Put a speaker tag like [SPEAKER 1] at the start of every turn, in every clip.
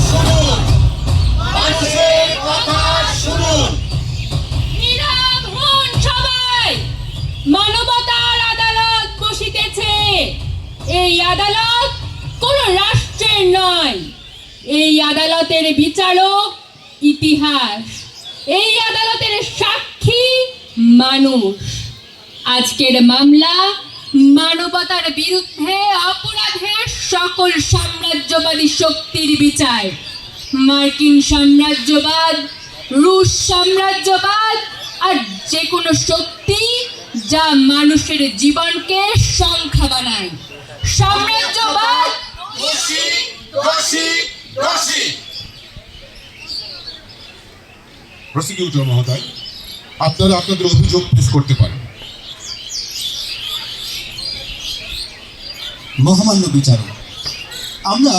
[SPEAKER 1] শুনুন, মানুষের কথা শুনুন।
[SPEAKER 2] নীরব হন সবাই। মানবতার আদালত বসিতেছে। এই আদালত কোন রাষ্ট্রের নয়। এই আদালতের বিচারক ইতিহাস। এই আদালতের সাক্ষী মানুষ। আজকের মামলা মানবতার বিরুদ্ধে অপরাধের সকল সাম্রাজ্যবাদী শক্তির বিচার। মার্কিন সাম্রাজ্যবাদ, রুশ সাম্রাজ্যবাদ আর যে কোনো শক্তি যা মানুষের জীবনকে সংখ্যা বানায়। সাম্রাজ্যবাদ
[SPEAKER 1] দোষী, দোষী, দোষী।
[SPEAKER 3] প্রসিকিউটর মহোদয়, আপনারা আপনাদের অভিযোগ পেশ করতে পারেন।
[SPEAKER 4] মহামান্য বিচারক, আমরা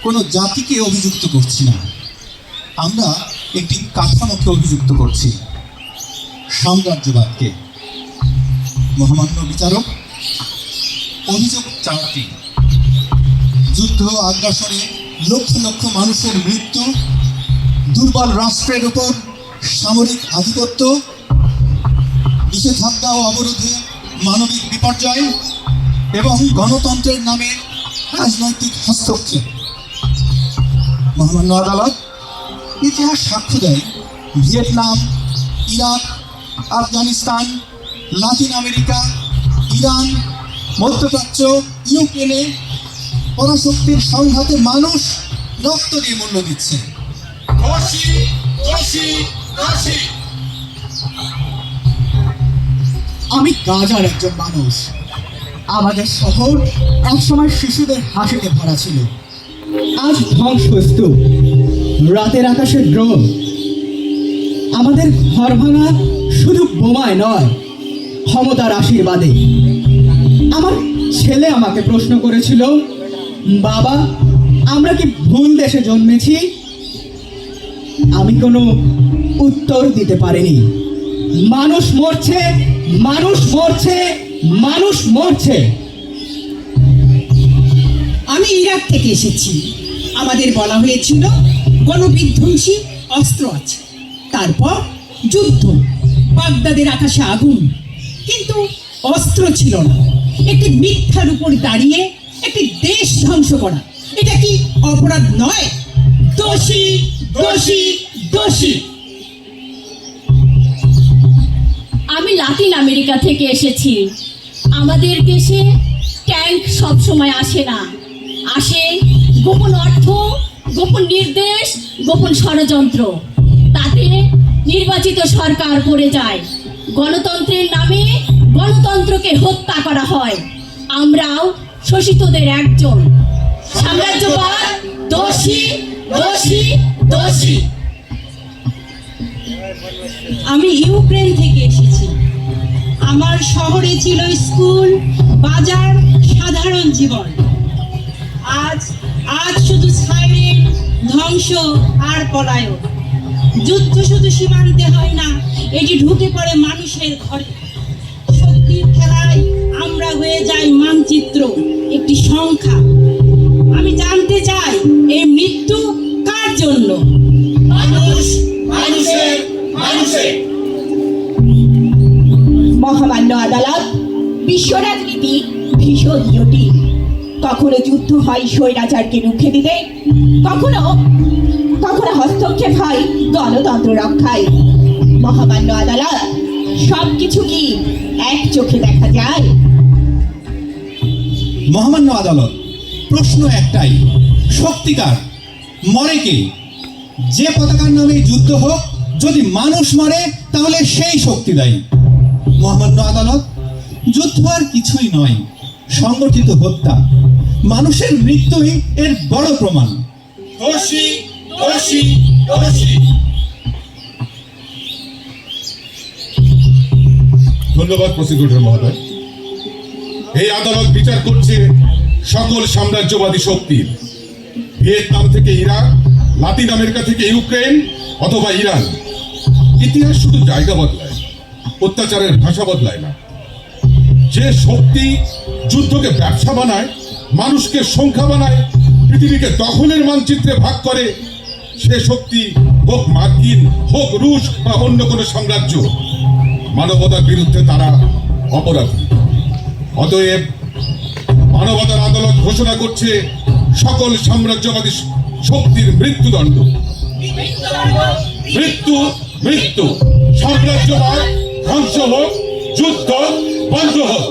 [SPEAKER 4] কোনো জাতিকে অভিযুক্ত করছি না, আমরা একটি কাঠামোকে অভিযুক্ত করছি, সাম্রাজ্যবাদকে। মহামান্য বিচারক, অভিযোগ চারটি: যুদ্ধ আগ্রাসনে লক্ষ লক্ষ মানুষের মৃত্যু, দুর্বল রাষ্ট্রের উপর সামরিক আধিপত্য, নিষেধাজ্ঞা ও অবরোধে মানবিক বিপর্যয় এবং গণতন্ত্রের নামে রাজনৈতিক হস্তক্ষেপ। মহামান্য আদালত, ইতিহাস সাক্ষ্য দেয় Vietnam, Iraq, Afghanistan, Latin America, Iran, মধ্যপ্রাচ্য, ইউক্রেনে পরাশক্তির সংঘাতে মানুষ রক্ত দিয়ে মূল্য দিচ্ছে।
[SPEAKER 1] দোষী, দোষী, দোষী।
[SPEAKER 5] আমি গাজার একজন মানুষ। আমাদের শহর একসময় শিশুদের হাসিতে ভরা ছিল, আজ ধ্বংসস্তূপ, রাতের আকাশের ড্রোন। আমাদের ঘর ভাঙা শুধু বোমায় নয়, ক্ষমতার আশীর্বাদে। আমার ছেলে আমাকে প্রশ্ন করেছিল, বাবা, আমরা কি ভুল দেশে জন্মেছি? আমি কোনো উত্তর দিতে পারিনি। মানুষ মরছে, মানুষ মরছে, মানুষ মরছে।
[SPEAKER 6] আমি ইরাক থেকে এসেছি। আমাদের বলা হয়েছিল গণবিধ্বংসী অস্ত্র আছে, তারপর যুদ্ধ, বাগদাদের আকাশে আগুন, কিন্তু অস্ত্র ছিল না। একটি মিথ্যার উপর দাঁড়িয়ে একটি দেশ ধ্বংস করা, এটা কি অপরাধ নয়? দোষী, দোষী, দোষী।
[SPEAKER 2] আমি লাতিন আমেরিকা থেকে এসেছি। আমাদের দেশে ট্যাঙ্ক সব সময় আসে না। আসে গোপন অর্থ, গোপন নির্দেশ, গোপন ষড়যন্ত্র। তাতে নির্বাচিত সরকার পড়ে যায়। গণতন্ত্রের নামে গণতন্ত্রকে হত্যা করা হয়। আমরাও শোষিতদের একজন। সাম্রাজ্যবাদ দোষী, দোষী, দোষী।
[SPEAKER 6] আমি ইউক্রেন থেকে এসেছি। আমার শহরে ছিল স্কুল, বাজার, সাধারণ জীবন। আজ আজ শুধু সাইরেন, ধ্বংস আর পলায়ন। যুদ্ধ শুধু সীমান্তে হয় না, এটি ঢুকে পড়ে মানুষের ঘরে। শক্তির খেলায় আমরা হয়ে যাই মানচিত্র, একটি সংখ্যা। আমি জানতে চাই, এই মৃত্যু কার জন্য?
[SPEAKER 1] মানুষ, মানুষের, মানুষের।
[SPEAKER 7] মহামান্য আদালত, বিশ্ব রাজনীতি ভীষণ জটিল। কখনো যুদ্ধ হয় স্বৈরাচারকে রুখে দিতে, কখনো কখনো হস্তক্ষেপ হয় গণতন্ত্র রক্ষায়। মহামান্য আদালত, সবকিছু কি এক চোখে দেখা যায়?
[SPEAKER 4] মহামান্য আদালত, প্রশ্ন একটাই, শক্তিকার মরে কে? যে পতাকার নামে যুদ্ধ হোক, যদি মানুষ মরে তাহলে সেই শক্তি দায়ী। মহামান্য আদালত, যুদ্ধ আর কিছুই নয়, সংগঠিত হত্যা। মানুষের মৃত্যুই এর বড় প্রমাণ।
[SPEAKER 1] দোষী, দোষী, দোষী।
[SPEAKER 3] ধন্যবাদ প্রসিকিউটর মহোদয়। এই আদালত বিচার করছে সকল সাম্রাজ্যবাদী শক্তির। ভিয়েতনাম থেকে ইরাক, লাতিন আমেরিকা থেকে ইউক্রেন অথবা ইরান। ইতিহাস শুধু জায়গা বদলায়, অত্যাচারের ভাষা বদলায় না। যে শক্তি যুদ্ধকে ব্যবসা বানায়, মানুষকে সংখ্যা বানায়, পৃথিবীকে দখলের মানচিত্রে ভাগ করে, সে শক্তি হোক মার্কিন, হোক রুশ বা অন্য কোনো সাম্রাজ্য, মানবতার বিরুদ্ধে তারা অপরাধী। অতএব মানবতার আদালত ঘোষণা করছে সকল সাম্রাজ্যবাদী শক্তির মৃত্যুদণ্ড। মৃত্যু, মৃত্যু। সাম্রাজ্যবাদ ধ্বংস হোক, যুদ্ধ বন্ধ হোক।